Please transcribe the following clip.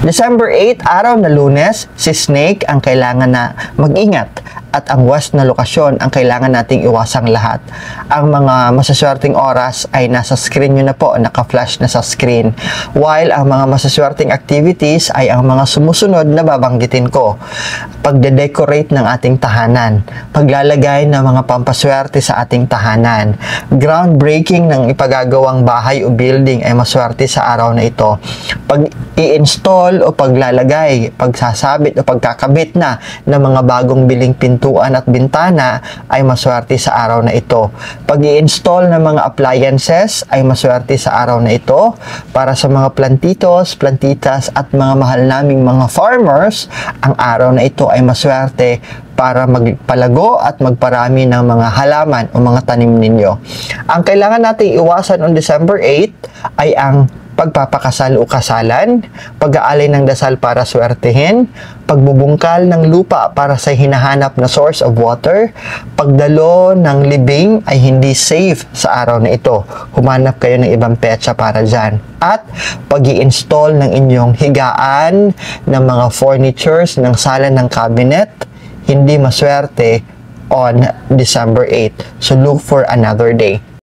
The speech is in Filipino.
December 8, araw na Lunes, si Snake ang kailangan na mag-ingat at ang west na lokasyon ang kailangan nating iwasang lahat. Ang mga masaswerteng oras ay nasa screen nyo na po, naka-flash na sa screen. While ang mga masaswerteng activities ay ang mga sumusunod na babanggitin ko. Pagde-decorate ng ating tahanan, paglalagay ng mga pampaswerte sa ating tahanan, groundbreaking ng ipagagawang bahay o building ay maswerte sa araw na ito. Pag-i-install o paglalagay, pagsasabit o pagkakabit na ng mga bagong biling pintuan at bintana ay maswerte sa araw na ito. Pag-i-install ng mga appliances ay maswerte sa araw na ito. Para sa mga plantitos, plantitas at mga mahal naming mga farmers, ang araw na ito ay maswerte para magpalago at magparami ng mga halaman o mga tanim ninyo. Ang kailangan nating iwasan on December 8 ay ang pagpapakasal o kasalan, pag-aalay ng dasal para swertehin, pagbubungkal ng lupa para sa hinahanap na source of water, pagdalo ng libing ay hindi safe sa araw na ito. Humanap kayo ng ibang petsa para dyan. At pag-i-install ng inyong higaan, ng mga furnitures, ng sala ng cabinet, hindi maswerte on December 8. So look for another day.